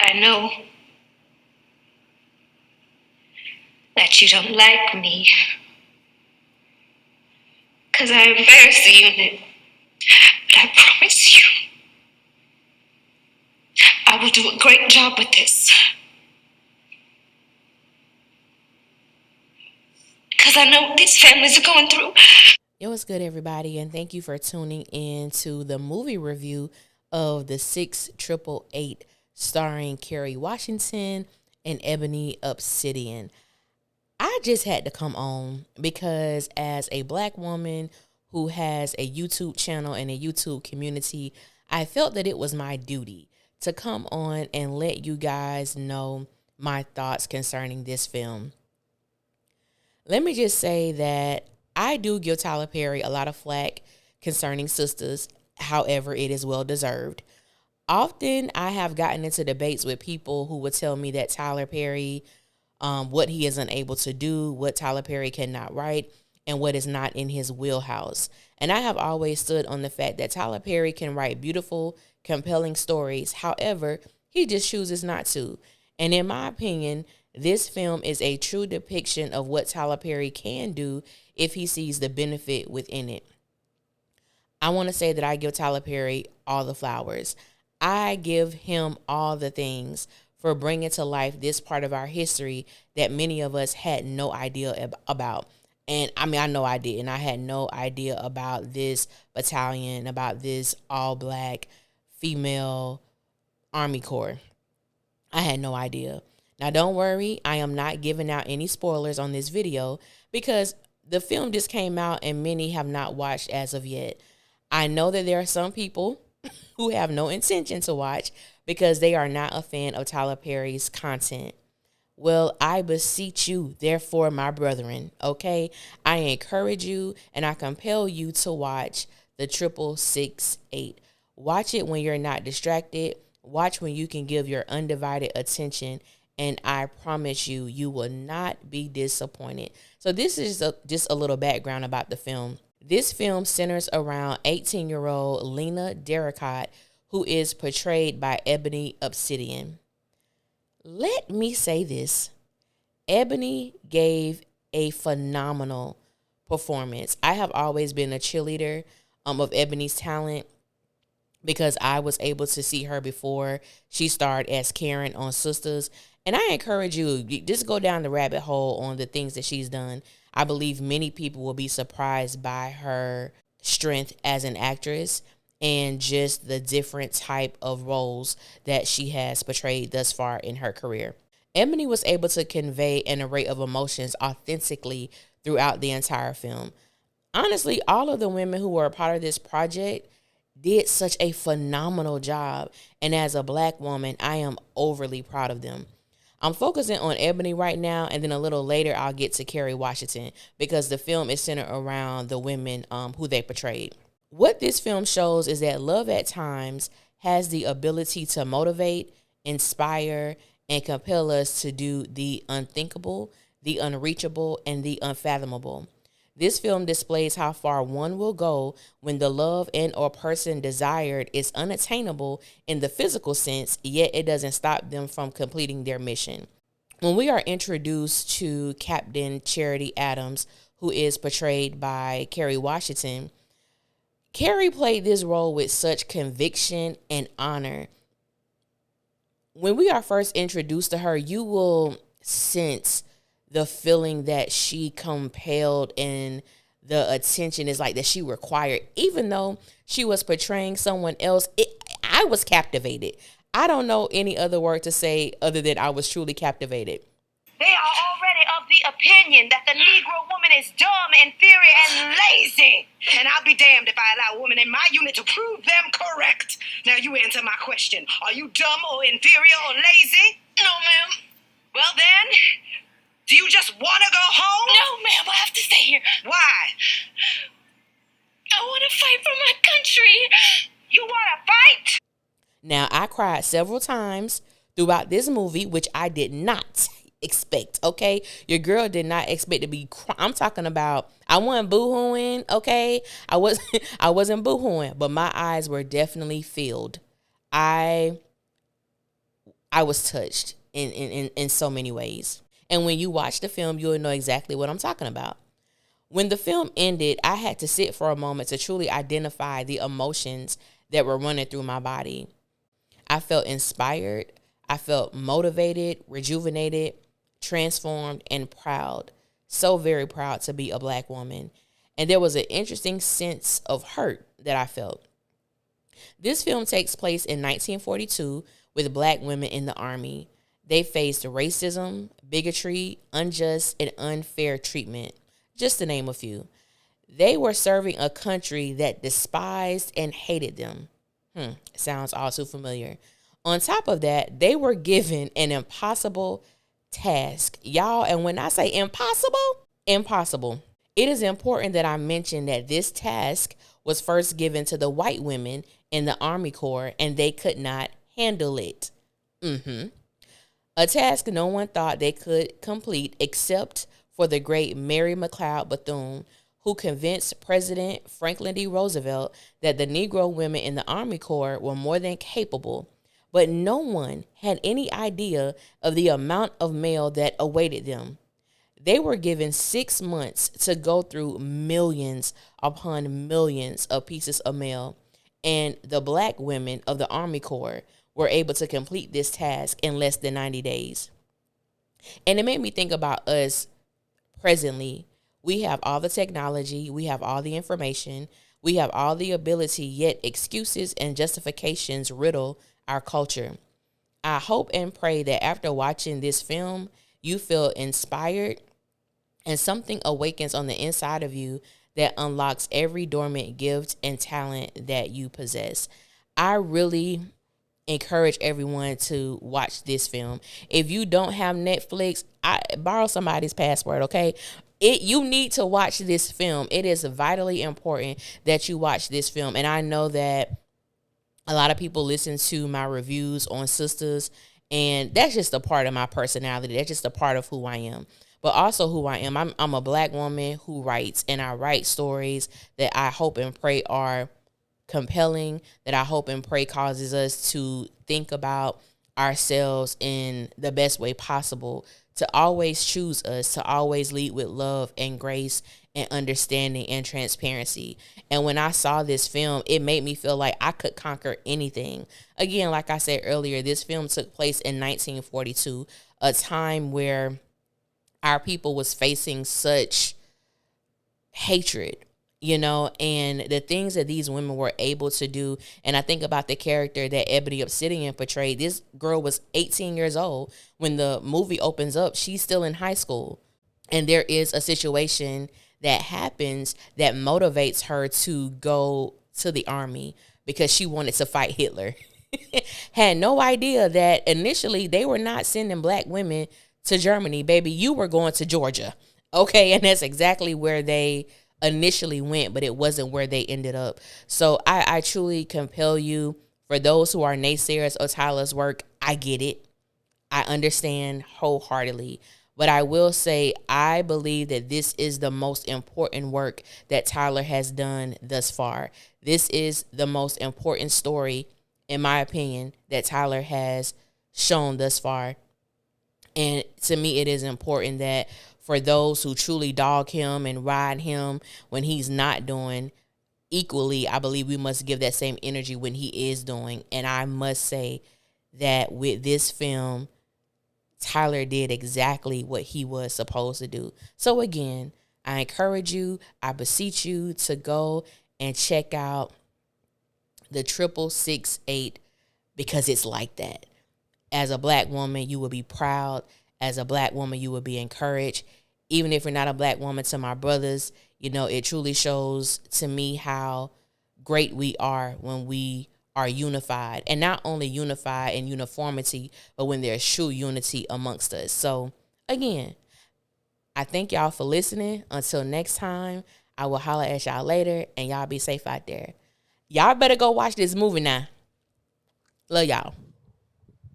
I know that you don't like me because I embarrass the unit. But I promise you, I will do a great job with this. Because I know what these families are going through. Yo, what's good, everybody? And thank you for tuning in to the movie review of the 6888 starring Kerry Washington and Ebony Obsidian. I just had to come on because, as a black woman who has a YouTube channel and a YouTube community, I felt that it was my duty to come on and let you guys know my thoughts concerning this film. Let me just say that I do give Tyler Perry a lot of flack concerning sisters. However, it is well deserved. Often I have gotten into debates with people who would tell me that Tyler Perry, what he is unable to do, what Tyler Perry cannot write, and what is not in his wheelhouse. And I have always stood on the fact that Tyler Perry can write beautiful, compelling stories. However, he just chooses not to. And in my opinion, this film is a true depiction of what Tyler Perry can do if he sees the benefit within it. I want to say that I give Tyler Perry all the flowers. I give him all the things for bringing to life this part of our history that many of us had no idea about. And I mean, I know I did, and I had no idea about this battalion, about this all black female Army Corps. I had no idea. Now, don't worry, I am not giving out any spoilers on this video because the film just came out and many have not watched as of yet. I know that there are some people who have no intention to watch because they are not a fan of Tyler Perry's content. Well, I beseech you, therefore, my brethren, okay? I encourage you and I compel you to watch the 6668. Watch it when you're not distracted. Watch when you can give your undivided attention. And I promise you, you will not be disappointed. So, this is just a little background about the film. This film centers around 18-year-old Lena Derricott, who is portrayed by Ebony Obsidian. Let me say this. Ebony gave a phenomenal performance. I have always been a cheerleader of Ebony's talent because I was able to see her before she starred as Karen on Sisters. And I encourage you, just go down the rabbit hole on the things that she's done. I believe many people will be surprised by her strength as an actress and just the different type of roles that she has portrayed thus far in her career. Ebony was able to convey an array of emotions authentically throughout the entire film. Honestly, all of the women who were a part of this project did such a phenomenal job. And as a black woman, I am overly proud of them. I'm focusing on Ebony right now, and then a little later I'll get to Kerry Washington because the film is centered around the women who they portrayed. What this film shows is that love at times has the ability to motivate, inspire, and compel us to do the unthinkable, the unreachable, and the unfathomable. This film displays how far one will go when the love and or person desired is unattainable in the physical sense, yet it doesn't stop them from completing their mission. When we are introduced to Captain Charity Adams, who is portrayed by Kerry Washington, Kerry played this role with such conviction and honor. When we are first introduced to her, you will sense the feeling that she compelled and the attention is like that she required. Even though she was portraying someone else, I was captivated. I don't know any other word to say other than I was truly captivated. They are already of the opinion that the Negro woman is dumb, inferior, and lazy. And I'll be damned if I allow a woman in my unit to prove them correct. Now you answer my question. Are you dumb or inferior or lazy? No, ma'am. Well then, do you just want to go home? No, ma'am. I have to stay here. Why? I want to fight for my country. You want to fight? Now, I cried several times throughout this movie, which I did not expect, okay? Your girl did not expect to be I'm talking about I wasn't boo-hooing, okay? I wasn't boo-hooing, but my eyes were definitely filled. I I was touched in so many ways. And when you watch the film, you'll know exactly what I'm talking about. When the film ended, I had to sit for a moment to truly identify the emotions that were running through my body. I felt inspired. I felt motivated, rejuvenated, transformed, and proud. So very proud to be a Black woman. And there was an interesting sense of hurt that I felt. This film takes place in 1942 with Black women in the Army. They faced racism, bigotry, unjust, and unfair treatment, just to name a few. They were serving a country that despised and hated them. Sounds all too familiar. On top of that, they were given an impossible task. Y'all, and when I say impossible, impossible. It is important that I mention that this task was first given to the white women in the Army Corps, and they could not handle it. A task no one thought they could complete except for the great Mary McLeod Bethune, who convinced President Franklin D. Roosevelt that the Negro women in the Army Corps were more than capable, but no one had any idea of the amount of mail that awaited them. They were given 6 months to go through millions upon millions of pieces of mail, and the Black women of the Army Corps were able to complete this task in less than 90 days. And it made me think about us presently. We have all the technology, we have all the information, we have all the ability, yet excuses and justifications riddle our culture. I hope and pray that after watching this film, you feel inspired and something awakens on the inside of you that unlocks every dormant gift and talent that you possess. I really encourage everyone to watch this film. If you don't have Netflix, borrow somebody's password, okay? You need to watch this film. It is vitally important that you watch this film. And I know that a lot of people listen to my reviews on Sisters, and that's just a part of my personality. That's just a part of who I am. But also who I am. I'm a Black woman who writes, and I write stories that I hope and pray are compelling, that I hope and pray causes us to think about ourselves in the best way possible, to always choose us, to always lead with love and grace and understanding and transparency. And when I saw this film, it made me feel like I could conquer anything. Again, like I said earlier, this film took place in 1942, a time where our people was facing such hatred, and the things that these women were able to do. And I think about the character that Ebony Obsidian portrayed. This girl was 18 years old. When the movie opens up, she's still in high school. And there is a situation that happens that motivates her to go to the army because she wanted to fight Hitler. Had no idea that initially they were not sending Black women to Germany, baby. You were going to Georgia. Okay, and that's exactly where they initially went, but it wasn't where they ended up. So I truly compel you, for those who are naysayers of Tyler's work, I get it. I understand wholeheartedly. But I will say, I believe that this is the most important work that Tyler has done thus far. This is the most important story, in my opinion, that Tyler has shown thus far. And to me, it is important that for those who truly dog him and ride him when he's not doing, equally, I believe we must give that same energy when he is doing. And I must say that with this film, Tyler did exactly what he was supposed to do. So again, I encourage you, I beseech you to go and check out the 668, because it's like that. As a Black woman, you will be proud. As a Black woman, you will be encouraged. Even if you're not a Black woman, to my brothers, it truly shows to me how great we are when we are unified. And not only unified in uniformity, but when there's true unity amongst us. So, again, I thank y'all for listening. Until next time, I will holler at y'all later, and y'all be safe out there. Y'all better go watch this movie now. Love y'all.